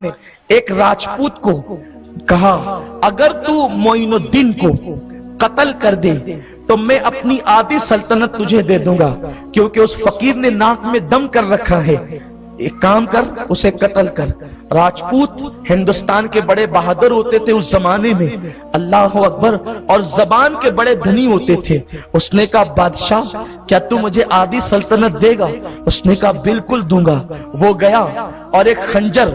ایک راجپوت کو کہا اگر تو معینالدین کو قتل کر دے تو میں اپنی آدھی سلطنت تجھے دے دوں گا، کیونکہ اس فقیر نے ناک میں دم کر رکھا ہے، ایک کام کر اسے قتل کر۔ راجپوت ہندوستان کے بڑے بہادر ہوتے تھے اس زمانے میں، اللہ اکبر، اور زبان کے بڑے دھنی ہوتے تھے۔ اس نے کہا بادشاہ کیا تو مجھے آدھی سلطنت دے گا؟ اس نے کہا بالکل دوں گا۔ وہ گیا اور ایک خنجر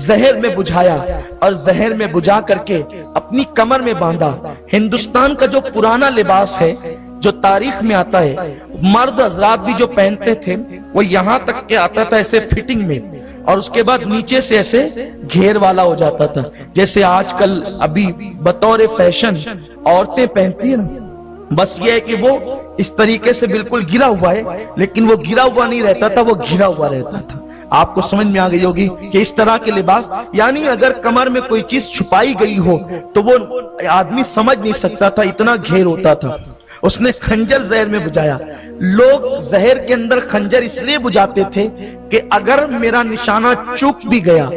زہر میں بجھایا اور زہر میں بجھا کر کے اپنی کمر میں باندھا۔ ہندوستان کا جو پرانا لباس ہے جو تاریخ میں آتا ہے، مرد حضرات بھی جو پہنتے تھے وہ یہاں تک کے آتا تھا ایسے فٹنگ میں، اور اس کے بعد نیچے سے ایسے گھیر والا ہو جاتا تھا، جیسے آج کل ابھی بطور فیشن عورتیں پہنتی ہیں۔ بس یہ ہے کہ وہ اس طریقے سے بالکل گرا ہوا ہے، لیکن وہ گرا ہوا نہیں رہتا تھا، وہ گھرا ہوا رہتا تھا۔ آپ کو سمجھ میں آ گئی ہوگی کہ اس طرح کے لباس، یعنی اگر کمر میں کوئی چیز چھپائی گئی ہو تو وہ آدمی سمجھ نہیں سکتا تھا، اتنا گھیر ہوتا تھا۔ اس نے خنجر زہر میں بجھایا۔ لوگ زہر کے اندر خنجر اس لیے بجھاتے تھے کہ اگر میرا نشانہ چوک بھی گیا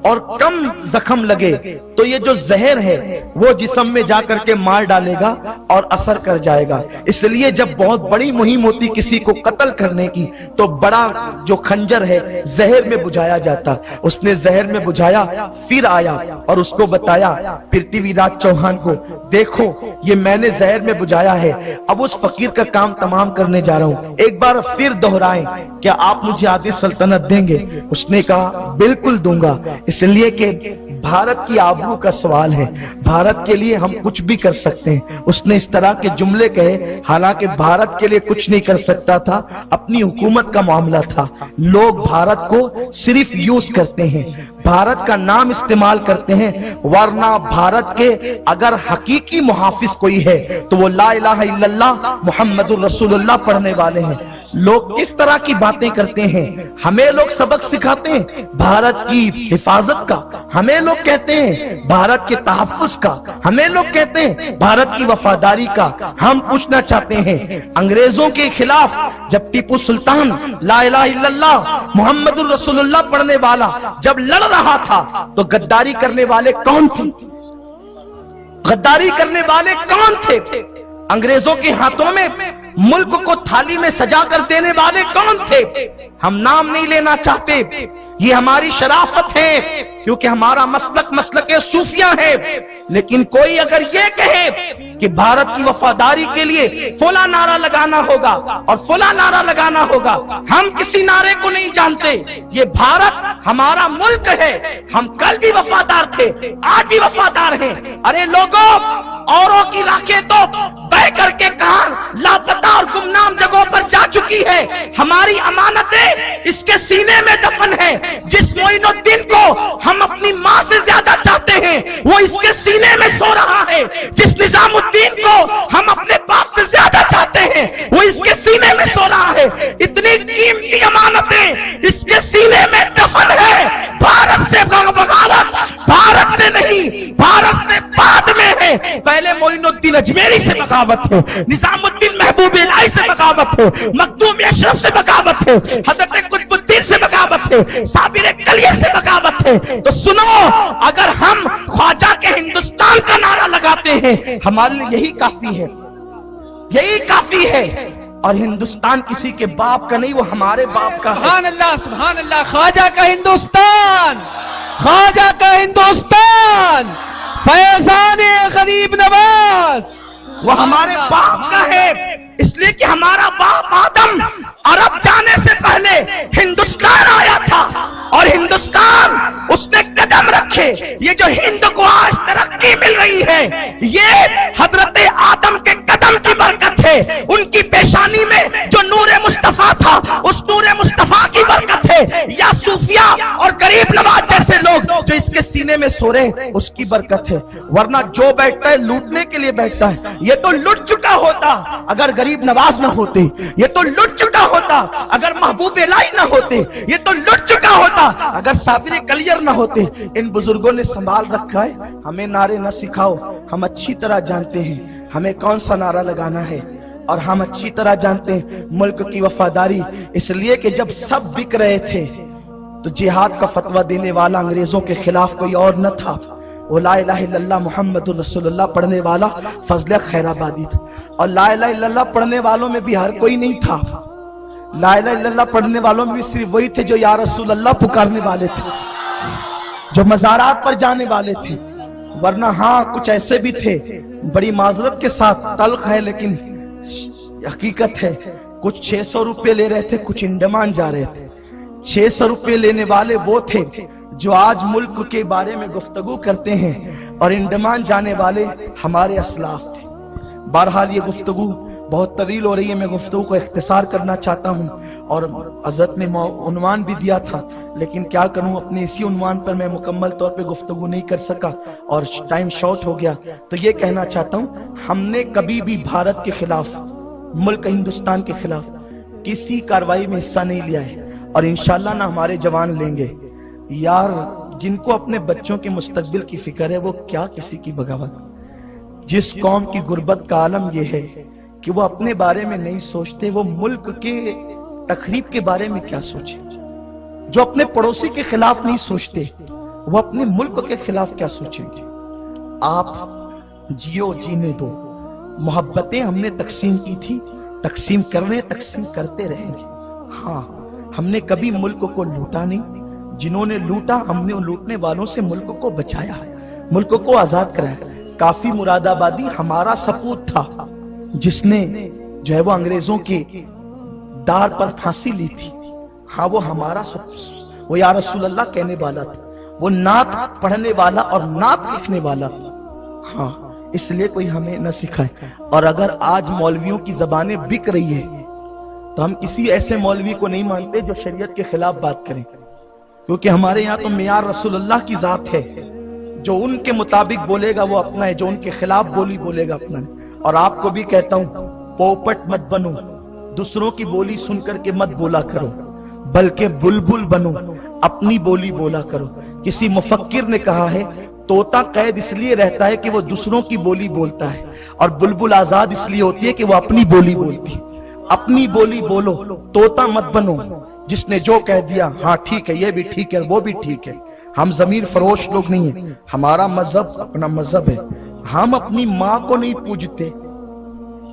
اور کم زخم لگے تو یہ جو زہر ہے وہ جسم میں جا کر کے مار ڈالے گا اور اثر کر جائے گا۔ اس لیے جب بہت بڑی مہم ہوتی کسی کو قتل کرنے کی تو بڑا جو خنجر ہے زہر میں بجھایا جاتا۔ اس نے زہر میں بجھایا، پھر آیا اور اس کو بتایا پرتھوی راج چوہان کو، دیکھو یہ میں نے زہر میں بجھایا ہے، اب اس فقیر کا کام تمام کرنے جا رہا ہوں، ایک بار پھر دہرائیں، کیا آپ مجھے آدھی سلطنت دیں گے؟ اس نے کہا بالکل دوں گا، اس لیے کہ بھارت کی آبرو کا سوال ہے، بھارت کے لیے ہم کچھ بھی کر سکتے ہیں۔ اس نے اس طرح کے جملے کہے، حالانکہ بھارت کے لیے کچھ نہیں کر سکتا تھا، اپنی حکومت کا معاملہ تھا۔ لوگ بھارت کو صرف یوز کرتے ہیں، بھارت کا نام استعمال کرتے ہیں، ورنہ بھارت کے اگر حقیقی محافظ کوئی ہے تو وہ لا الہ الا اللہ محمد الرسول اللہ پڑھنے والے ہیں۔ لوگ کس طرح کی باتیں کرتے ہیں، ہمیں لوگ سبق سکھاتے ہیں بھارت کی حفاظت کا، ہمیں لوگ کہتے ہیں بھارت کے تحفظ کا، ہمیں لوگ کہتے ہیں بھارت کی وفاداری کا۔ ہم پوچھنا چاہتے ہیں انگریزوں کے خلاف جب ٹیپو سلطان لا الہ الا اللہ محمد الرسول اللہ پڑھنے والا جب لڑ رہا تھا تو غداری کرنے والے کون تھے؟ غداری کرنے والے کون تھے؟ انگریزوں کے ہاتھوں میں ملک کو تھالی میں سجا کر دینے والے کون تھے؟ ہم نام نہیں لینا چاہتے، یہ ہماری شرافت ہے، کیونکہ ہمارا مسلک صوفیہ ہے۔ لیکن کوئی اگر یہ کہے کہ بھارت کی وفاداری کے لیے فلاں نعرہ لگانا ہوگا اور فلاں نعرہ لگانا ہوگا، ہم کسی نعرے کو نہیں جانتے۔ یہ بھارت ہمارا ملک ہے، ہم کل بھی وفادار تھے، آج بھی وفادار ہیں۔ ارے لوگوں، اوروں کی راکھیں تو بہ کر کے کہاں لاپتہ اور گمنام جگہوں پر جا چکی ہے، ہماری امانتیں اس کے سینے میں دفن ہے۔ جس معین الدین کو ہم اپنی ماں سے زیادہ چاہتے ہیں وہ اس کے سینے میں سو رہا ہے، جس نظام الدین کو ہم اپنے باپ سے زیادہ چاہتے ہیں وہ اس کے سینے میں سو رہا ہے۔ اتنی قیمتی امانتیں اس کے سینے میں دفن ہے۔ بھارت سے بغاوت بھارت سے نہیں، بھارت سے بعد میں ہے۔ پہلے معین الدین اجمیری سے بغاوت ہو، نظام الدین محبوب الہی سے بغاوت ہو، مخدوم اشرف سے بغاوت ہو، حضرت قطب الدین سے بغاوت ہے، صابر کلیہ سے بغاوت ہے۔ تو سنو، اگر ہم خواجہ کے ہندوستان کا نعرہ لگاتے ہیں ہمارے لیے یہی کافی ہے، یہی کافی ہے۔ اور ہندوستان کسی کے باپ کا نہیں، وہ ہمارے باپ کا ہے۔ سبحان اللہ، سبحان اللہ، خواجہ کا ہندوستان، خواجہ کا ہندوستان، فیضان غریب نواز، وہ ہمارے باپ کا ہے، اس لیے کہ ہمارا باپ آدم عرب جانے سے پہلے ہندوستان آیا تھا، اور ہندوستان اس نے قدم رکھے۔ یہ جو ہند کو آج ترقی مل رہی ہے یہ حضرت آدم کے قدم کی برکت ہے، ان کی پیشانی میں جو نور مصطفیٰ تھا اس نور مصطفیٰ کی برکت ہے، یا صوفیہ اور غریب نواز جیسے لوگ جو اس کے سینے میں سو رہے اس کی برکت ہے۔ ورنہ جو بیٹھتا ہے لوٹنے کے لیے بیٹھتا ہے، یہ تو لٹ چکا ہوتا اگر غریب نواز نہ ہوتے، یہ تو لٹ چکا ہوتا اگر محبوب الہی نہ ہوتے، یہ تو لٹ چکا ہوتا اگر صابر کلیہ نہ ہوتے۔ ان بزرگوں نے سنبھال رکھا ہے۔ ہمیں نعرے نہ سکھاؤ، ہم اچھی طرح جانتے ہیں ہمیں کون سا نعرہ لگانا ہے، اور ہم اچھی طرح جانتے ہیں ملک کی وفاداری۔ اس لیے کہ جب سب بک رہے تھے تو جہاد کا فتویٰ دینے والا انگریزوں کے خلاف کوئی اور نہ تھا، وہ لا الہ الا اللہ محمد رسول اللہ پڑھنے والا فضل خیر آبادی تھا۔ اور لا الہ الا اللہ پڑھنے والوں میں بھی ہر کوئی نہیں تھا، لا الہ الا اللہ پڑھنے والوں میں بھی صرف وہی تھے جو یا رسول اللہ پکارنے والے تھے، جو مزارات پر جانے والے تھے۔ ورنہ ہاں کچھ ایسے بھی تھے، بڑی معذرت کے ساتھ تلخ ہے لیکن حقیقت ہے، کچھ 600 روپے لے رہے تھے، کچھ انڈمان جا رہے تھے۔ 600 روپے لینے والے وہ تھے جو آج ملک کے بارے میں گفتگو کرتے ہیں، اور انڈمان جانے والے ہمارے اسلاف تھے۔ بہرحال یہ گفتگو بہت طویل ہو رہی ہے، میں گفتگو کو اختصار کرنا چاہتا ہوں، اور حضرت نے عنوان بھی دیا تھا، لیکن کیا کروں، اپنے اسی عنوان پر میں مکمل طور پہ گفتگو نہیں کر سکا اور ٹائم شارٹ ہو گیا۔ تو یہ کہنا چاہتا ہوں، ہم نے کبھی بھی بھارت کے خلاف، ملک ہندوستان کے خلاف کسی کارروائی میں حصہ نہیں لیا ہے، اور انشاءاللہ نہ ہمارے جوان لیں گے۔ یار جن کو اپنے بچوں کے مستقبل کی فکر ہے وہ کیا کسی کی بغاوت۔ جس قوم کی غربت کا عالم یہ ہے کہ وہ اپنے بارے میں نہیں سوچتے، وہ ملک کے تخریب کے بارے میں کیا سوچے۔ جو اپنے پڑوسی کے خلاف نہیں سوچتے وہ اپنے ملک کے خلاف کیا سوچیں گے۔ آپ جیو، جینے دو۔ محبتیں ہم نے تقسیم کی تھی، تقسیم کرتے رہیں گے۔ ہاں ہم نے کبھی ملک کو لوٹا نہیں، جنہوں نے لوٹا ہم نے ان لوٹنے والوں سے ملک کو بچایا ہے، ملک کو آزاد کرایا۔ کافی مراد آبادی ہمارا سپوت تھا جس نے جو ہے وہ انگریزوں کے دار پر پھانسی لی تھی۔ ہاں وہ ہمارا وہ یا رسول اللہ کہنے والا تھا، وہ نعت پڑھنے والا اور نعت لکھنے والا تھا۔ ہاں اس لیے کوئی ہمیں نہ سکھائے۔ اور اگر آج مولویوں کی زبانیں بک رہی ہے تو ہم کسی ایسے مولوی کو نہیں مانتے جو شریعت کے خلاف بات کریں، کیونکہ ہمارے یہاں تو معیار رسول اللہ کی ذات ہے، جو ان کے مطابق بولے گا وہ اپنا ہے، جو ان کے خلاف بولے گا اپنا ہے۔ اور آپ کو بھی کہتا ہوں، پوپٹ مت بنو، دوسروں کی بولی سن کر کے مت بولا کرو، بلکہ بلبل بنو، اپنی بولی بولا کرو۔ کسی مفکر نے کہا ہے، طوطا قید اس لیے رہتا ہے کہ وہ دوسروں کی بولی بولتا ہے، اور بلبل آزاد اس لیے ہوتی ہے کہ وہ اپنی بولی بولتی ہے۔ اپنی بولی بولو، طوطا مت بنو جس نے جو کہہ دیا ہاں ٹھیک ہے، یہ بھی ٹھیک ہے، وہ بھی ٹھیک ہے۔ ہم ضمیر فروش لوگ نہیں ہیں، ہمارا مذہب اپنا مذہب ہے۔ ہم اپنی ماں کو نہیں پوجتے،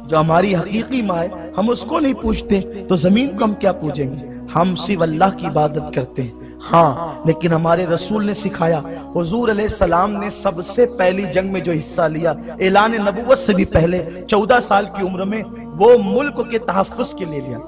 جو ہماری حقیقی ماں ہے ہم اس کو نہیں پوجتے، تو زمین کو ہم کیا پوجیں گے؟ ہم صرف اللہ کی عبادت کرتے ہیں۔ ہاں لیکن ہمارے رسول نے سکھایا، حضور علیہ السلام نے سب سے پہلی جنگ میں جو حصہ لیا، اعلان نبوت سے بھی پہلے 14 سال کی عمر میں، وہ ملک کے تحفظ کے لیے لیا۔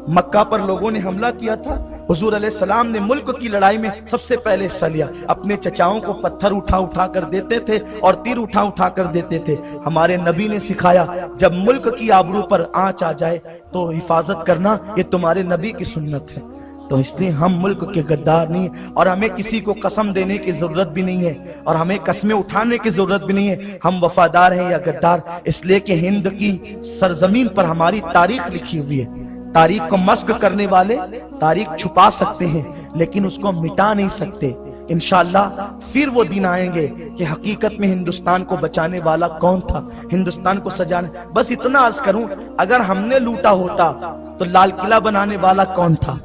مکہ پر لوگوں نے حملہ کیا تھا، حضور علیہ السلام نے ملک کی لڑائی میں سب سے پہلے حصہ لیا۔ اپنے چچاؤں کو پتھر اٹھا کر دیتے تھے اور تیر اٹھا کر دیتے تھے۔ ہمارے نبی نے سکھایا، جب ملک کی آبرو پر آنچ آ جائے تو حفاظت کرنا، یہ تمہارے نبی کی سنت ہے۔ تو اس لیے ہم ملک کے غدار نہیں، اور ہمیں کسی کو قسم دینے کی ضرورت بھی نہیں ہے، اور ہمیں قسمیں اٹھانے کی ضرورت بھی نہیں ہے۔ ہم وفادار ہیں یا غدار، اس لیے کہ ہند کی سرزمین پر ہماری تاریخ لکھی ہوئی ہے۔ تاریخ کو مسخ کرنے والے تاریخ چھپا سکتے ہیں لیکن اس کو مٹا نہیں سکتے۔ انشاءاللہ پھر وہ دن آئیں گے کہ حقیقت میں ہندوستان کو بچانے والا کون تھا، ہندوستان کو سجانے۔ بس اتنا عرض کروں، اگر ہم نے لوٹا ہوتا تو لال قلعہ بنانے والا کون تھا،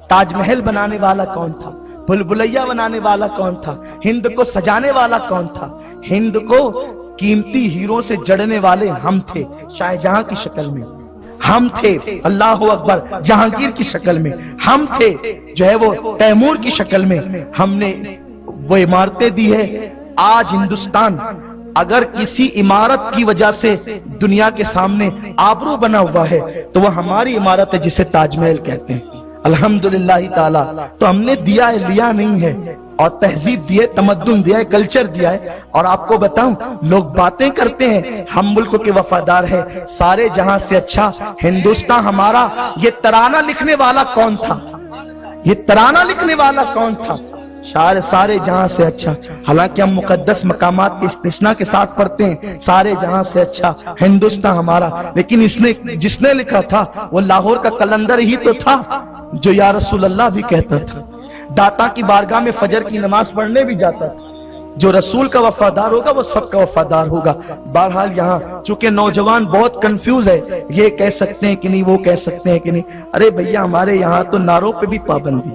تاج محل بنانے والا کون تھا، بھول بھلیا بنانے والا کون تھا، ہند کو سجانے والا کون تھا؟ ہند کو قیمتی ہیروں سے جڑنے والے ہم تھے، شاہ جہاں کی شکل میں ہم تھے، اللہ اکبر، جہانگیر کی شکل میں ہم تھے، جو ہے وہ تیمور کی شکل میں ہم نے وہ عمارتیں دی ہے۔ آج ہندوستان اگر کسی عمارت کی وجہ سے دنیا کے سامنے آبرو بنا ہوا ہے تو وہ ہماری عمارت ہے جسے تاج محل کہتے ہیں، الحمدللہ تعالی۔ تو ہم نے دیا ہے، لیا نہیں ہے، اور تہذیب دی ہے، تمدن دیا ہے، کلچر دیا ہے۔ اور آپ کو بتاؤں، لوگ باتیں کرتے ہیں ہم ملک کے وفادار ہیں، سارے جہاں سے اچھا ہندوستان ہمارا۔ یہ ترانہ لکھنے والا کون تھا؟ یہ ترانہ لکھنے والا کون تھا؟ شاعر سارے جہاں سے اچھا۔ حالانکہ ہم مقدس مقامات کے استثناء کے ساتھ پڑھتے ہیں سارے جہاں سے اچھا ہندوستان ہمارا، لیکن جس نے لکھا تھا وہ لاہور کا قلندر ہی تو تھا جو یا رسول اللہ بھی کہتا تھا، داتا کی بارگاہ میں فجر کی نماز پڑھنے بھی جاتا تھا۔ جو رسول کا وفادار ہوگا وہ سب کا وفادار ہوگا۔ بہرحال یہاں چونکہ نوجوان بہت کنفیوز ہے، یہ کہہ سکتے ہیں کہ نہیں، وہ کہہ سکتے ہیں کہ نہیں۔ ارے بھیا، ہمارے یہاں تو نعروں پہ بھی پابندی،